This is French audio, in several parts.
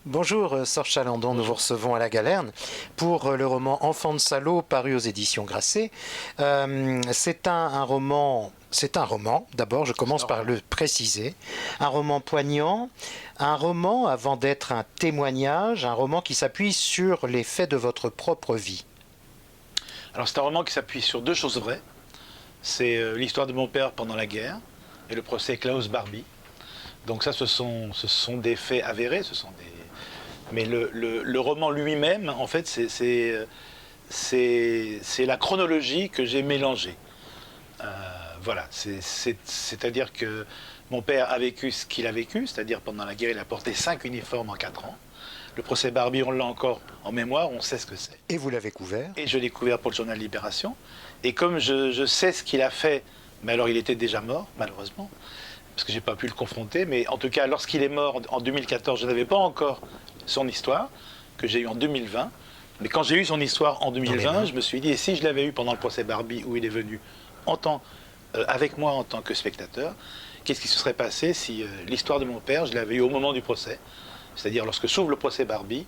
Bonjour, Sorge Chalandon, nous vous recevons à la Galerne pour le roman Enfant de salaud paru aux éditions Grasset. C'est un roman, d'abord je commence par le préciser, un roman poignant, un roman avant d'être un témoignage, un roman qui s'appuie sur les faits de votre propre vie. Alors c'est un roman qui s'appuie sur deux choses vraies. C'est l'histoire de mon père pendant la guerre et le procès Klaus Barbie. Donc ça, ce sont des faits avérés, mais le roman lui-même, en fait, c'est la chronologie que j'ai mélangée. Voilà, c'est-à-dire que mon père a vécu ce qu'il a vécu, c'est-à-dire pendant la guerre, il a porté 5 uniformes en 4 ans. Le procès Barbie, on l'a encore en mémoire, on sait ce que c'est. Et vous l'avez couvert? Et je l'ai couvert pour le journal Libération. Et comme je sais ce qu'il a fait, mais alors il était déjà mort, malheureusement, parce que je n'ai pas pu le confronter, mais en tout cas, lorsqu'il est mort en 2014, je n'avais pas encore son histoire, que j'ai eue en 2020. Mais quand j'ai eu son histoire en 2020, je me suis dit, et si je l'avais eu pendant le procès Barbie, où il est venu avec moi en tant que spectateur, qu'est-ce qui se serait passé si l'histoire de mon père, je l'avais eu au moment du procès, c'est-à-dire lorsque s'ouvre le procès Barbie,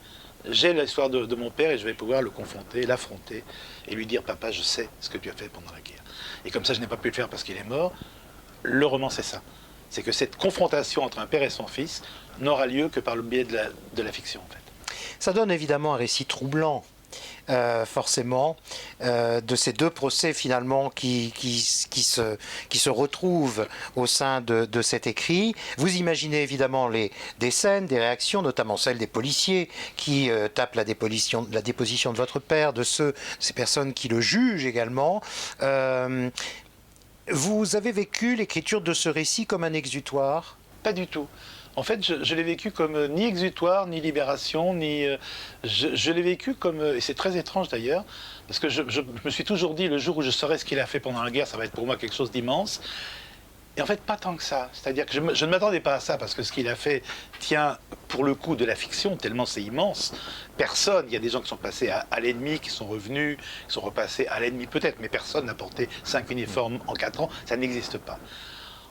j'ai l'histoire de mon père et je vais pouvoir le confronter, l'affronter et lui dire, papa, je sais ce que tu as fait pendant la guerre. Et comme ça, je n'ai pas pu le faire parce qu'il est mort. Le roman, c'est ça. C'est que cette confrontation entre un père et son fils n'aura lieu que par le biais de la fiction, en fait. Ça donne évidemment un récit troublant, forcément, de ces deux procès finalement qui se retrouvent au sein de cet écrit. Vous imaginez évidemment des scènes, des réactions, notamment celles des policiers qui tapent la déposition de votre père, ces personnes qui le jugent également. Vous avez vécu l'écriture de ce récit comme un exutoire? Pas du tout. En fait, je l'ai vécu comme ni exutoire, ni libération, je l'ai vécu comme... Et c'est très étrange d'ailleurs, parce que je me suis toujours dit, le jour où je saurai ce qu'il a fait pendant la guerre, ça va être pour moi quelque chose d'immense. Et en fait, pas tant que ça. C'est-à-dire que je ne m'attendais pas à ça, parce que ce qu'il a fait tient, pour le coup, de la fiction, tellement c'est immense. Personne, il y a des gens qui sont passés à l'ennemi, qui sont revenus, qui sont repassés à l'ennemi peut-être, mais personne n'a porté 5 uniformes en 4 ans, ça n'existe pas.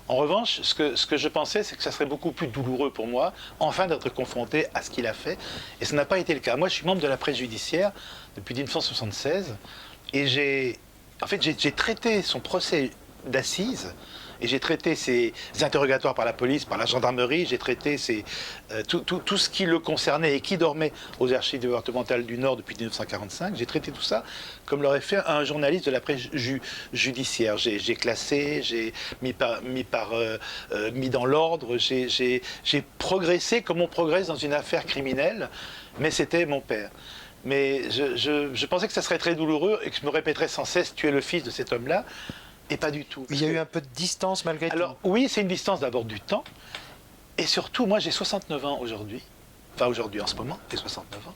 En revanche, ce que je pensais, c'est que ça serait beaucoup plus douloureux pour moi, enfin, d'être confronté à ce qu'il a fait. Et ça n'a pas été le cas. Moi, je suis membre de la presse judiciaire depuis 1976, et j'ai traité son procès d'assises, et j'ai traité ses interrogatoires par la police, par la gendarmerie, j'ai traité tout ce qui le concernait et qui dormait aux archives départementales du Nord depuis 1945. J'ai traité tout ça comme l'aurait fait un journaliste de la presse judiciaire. J'ai classé, j'ai mis dans l'ordre, j'ai progressé comme on progresse dans une affaire criminelle, mais c'était mon père. Mais je pensais que ça serait très douloureux et que je me répéterais sans cesse « tu es le fils de cet homme-là ». Et pas du tout. Il y a eu un peu de distance malgré tout. Alors oui, c'est une distance d'abord du temps. Et surtout, moi j'ai 69 ans aujourd'hui. Enfin aujourd'hui en ce moment, j'ai 69 ans.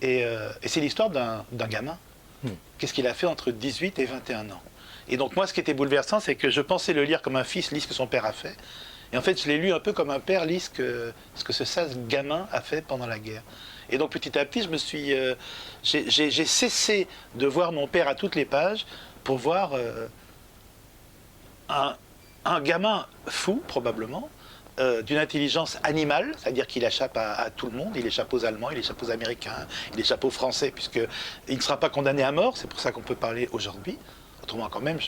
Et c'est l'histoire d'un gamin. Qu'est-ce qu'il a fait entre 18 et 21 ans. Et donc moi ce qui était bouleversant, c'est que je pensais le lire comme un fils lit ce que son père a fait. Et en fait je l'ai lu un peu comme un père lit ce que ce sage gamin a fait pendant la guerre. Et donc petit à petit, j'ai cessé de voir mon père à toutes les pages pour voir... un gamin fou, probablement, d'une intelligence animale, c'est-à-dire qu'il échappe à tout le monde, il échappe aux Allemands, il échappe aux Américains, il échappe aux Français, puisqu'il ne sera pas condamné à mort, c'est pour ça qu'on peut parler aujourd'hui. Autrement, quand même,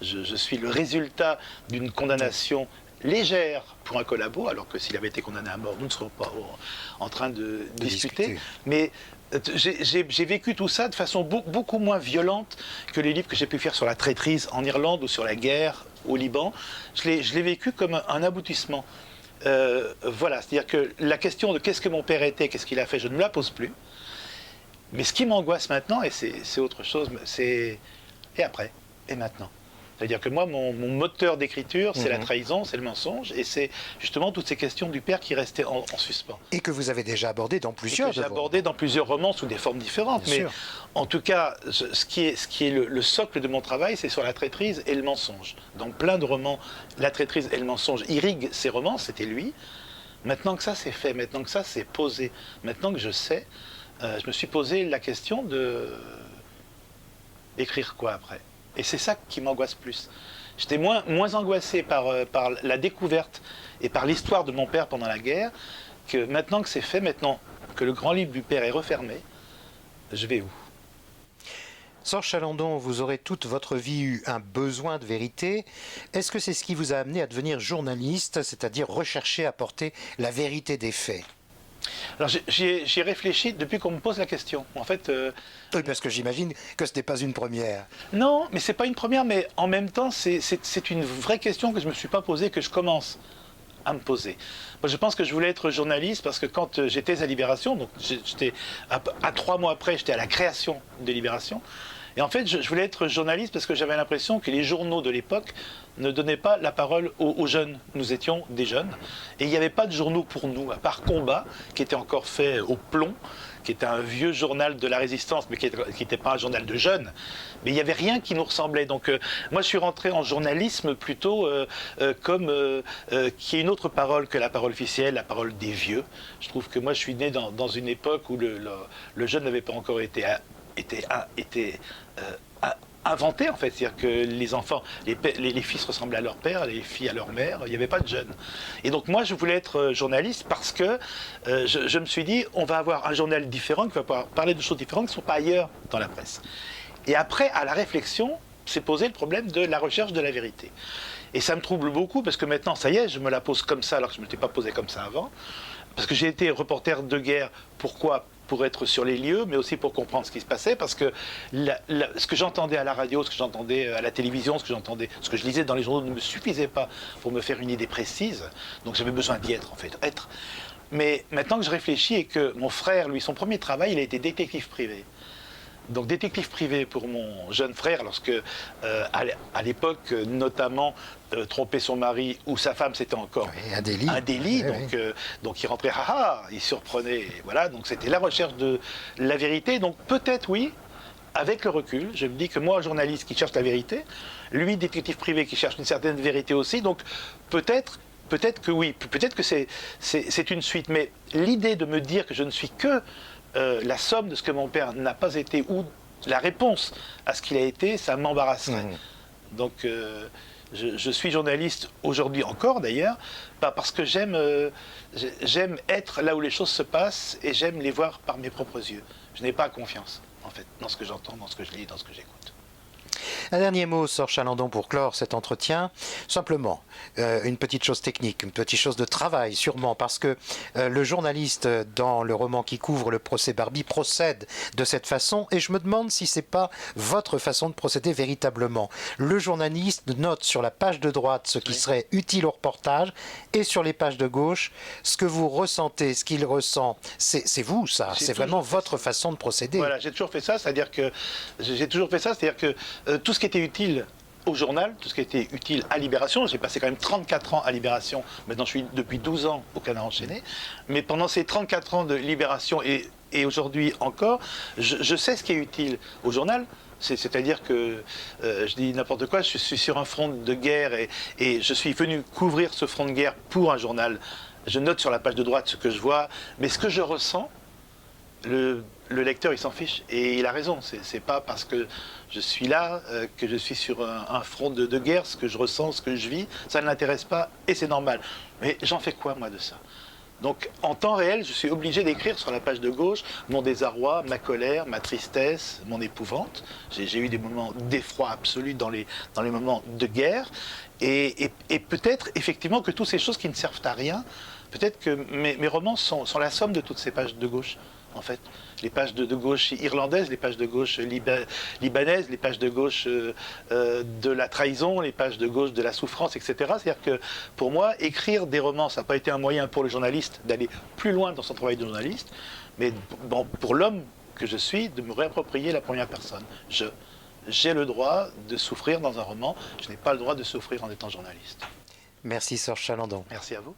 je suis le résultat d'une condamnation légère pour un collabo, alors que s'il avait été condamné à mort, nous ne serons pas en train de discuter. Mais j'ai vécu tout ça de façon beaucoup moins violente que les livres que j'ai pu faire sur la traîtrise en Irlande ou sur la guerre au Liban. Je l'ai vécu comme un aboutissement. Voilà, c'est-à-dire que la question de qu'est-ce que mon père était, qu'est-ce qu'il a fait, je ne me la pose plus. Mais ce qui m'angoisse maintenant, et c'est autre chose, c'est et après, et maintenant. C'est-à-dire que moi, mon moteur d'écriture, c'est la trahison, c'est le mensonge, et c'est justement toutes ces questions du père qui restaient en suspens. Et que vous avez déjà abordé dans plusieurs. J'ai abordé dans plusieurs romans sous des formes différentes. Bien mais sûr. En tout cas, ce qui est le socle de mon travail, c'est sur la traîtrise et le mensonge. Dans plein de romans, la traîtrise et le mensonge irriguent ces romans, c'était lui. Maintenant que ça c'est fait, maintenant que ça c'est posé, maintenant que je sais, je me suis posé la question de écrire quoi après. Et c'est ça qui m'angoisse plus. J'étais moins angoissé par la découverte et par l'histoire de mon père pendant la guerre que maintenant que c'est fait, maintenant que le grand livre du Père est refermé, je vais où? Sorge Chalandon, vous aurez toute votre vie eu un besoin de vérité. Est-ce que c'est ce qui vous a amené à devenir journaliste, c'est-à-dire rechercher à apporter la vérité des faits? Alors j'y ai réfléchi depuis qu'on me pose la question. En fait, Oui, parce que j'imagine que ce n'est pas une première. non, mais c'est pas une première, mais en même temps, c'est une vraie question que je me suis pas posée, que je commence à me poser. Moi, je pense que je voulais être journaliste parce que quand j'étais à Libération, donc j'étais à 3 mois après, j'étais à la création de Libération. Et en fait, je voulais être journaliste parce que j'avais l'impression que les journaux de l'époque ne donnaient pas la parole aux jeunes. Nous étions des jeunes. Et il n'y avait pas de journaux pour nous, à part Combat, qui était encore fait au plomb, qui était un vieux journal de la résistance, mais qui n'était pas un journal de jeunes. Mais il n'y avait rien qui nous ressemblait. Donc moi, je suis rentré en journalisme plutôt qui est une autre parole que la parole officielle, la parole des vieux. Je trouve que moi, je suis né dans une époque où le jeune n'avait pas encore été inventé, en fait. C'est-à-dire que les enfants, les fils ressemblaient à leur père, les filles à leur mère, il n'y avait pas de jeunes. Et donc moi, je voulais être journaliste parce que je me suis dit, on va avoir un journal différent qui va pouvoir parler de choses différentes qui ne sont pas ailleurs dans la presse. Et après, à la réflexion, s'est posé le problème de la recherche de la vérité. Et ça me trouble beaucoup parce que maintenant, ça y est, je me la pose comme ça alors que je ne m'étais pas posé comme ça avant. Parce que j'ai été reporter de guerre. Pourquoi ? Pour être sur les lieux, mais aussi pour comprendre ce qui se passait, parce que ce que j'entendais à la radio, ce que j'entendais à la télévision, ce que je lisais dans les journaux ne me suffisait pas pour me faire une idée précise. Donc j'avais besoin d'y être, en fait, être. Mais maintenant que je réfléchis et que mon frère, lui, son premier travail, il a été détective privé. Donc détective privé pour mon jeune frère, lorsque à l'époque, notamment, tromper son mari ou sa femme, c'était encore Oui, un délit. Un délit, Oui, donc il rentrait, il surprenait, et voilà, donc c'était la recherche de la vérité. Donc peut-être oui, avec le recul, je me dis que moi, journaliste qui cherche la vérité, lui, détective privé qui cherche une certaine vérité aussi, donc peut-être que oui, peut-être que c'est une suite, mais l'idée de me dire que je ne suis que la somme de ce que mon père n'a pas été ou la réponse à ce qu'il a été, ça m'embarrasserait. Donc je suis journaliste aujourd'hui encore d'ailleurs, parce que j'aime être là où les choses se passent et j'aime les voir par mes propres yeux. Je n'ai pas confiance en fait dans ce que j'entends, dans ce que je lis, dans ce que j'écoute. Un dernier mot, Sorge Chalandon, pour clore cet entretien. Simplement, une petite chose technique, une petite chose de travail, sûrement, parce que le journaliste, dans le roman qui couvre le procès Barbie, procède de cette façon, et je me demande si c'est pas votre façon de procéder véritablement. Le journaliste note sur la page de droite ce qui serait utile au reportage, et sur les pages de gauche, ce que vous ressentez, ce qu'il ressent. C'est vous, ça. C'est vraiment votre façon de procéder. Voilà, j'ai toujours fait ça, c'est-à-dire que tout ce qui était utile au journal, tout ce qui était utile à Libération, j'ai passé quand même 34 ans à Libération, maintenant je suis depuis 12 ans au Canard enchaîné, mais pendant ces 34 ans de Libération et aujourd'hui encore, je sais ce qui est utile au journal. C'est-à-dire que, je dis n'importe quoi, je suis sur un front de guerre et je suis venu couvrir ce front de guerre pour un journal. Je note sur la page de droite ce que je vois, mais ce que je ressens, le lecteur, il s'en fiche. Et il a raison. C'est pas parce que je suis là que je suis sur un front de guerre. Ce que je ressens, ce que je vis, ça ne l'intéresse pas et c'est normal. Mais j'en fais quoi, moi, de ça? Donc, en temps réel, je suis obligé d'écrire sur la page de gauche mon désarroi, ma colère, ma tristesse, mon épouvante. J'ai eu des moments d'effroi absolu dans les moments de guerre. Et peut-être, effectivement, que toutes ces choses qui ne servent à rien, peut-être que mes romans sont la somme de toutes ces pages de gauche. En fait, les pages de gauche irlandaises, les pages de gauche libanaises, les pages de gauche de la trahison, les pages de gauche de la souffrance, etc. C'est-à-dire que pour moi, écrire des romans, ça n'a pas été un moyen pour le journaliste d'aller plus loin dans son travail de journaliste, mais bon, pour l'homme que je suis, de me réapproprier la première personne. J'ai le droit de souffrir dans un roman, je n'ai pas le droit de souffrir en étant journaliste. Merci Sorge Chalandon. Merci à vous.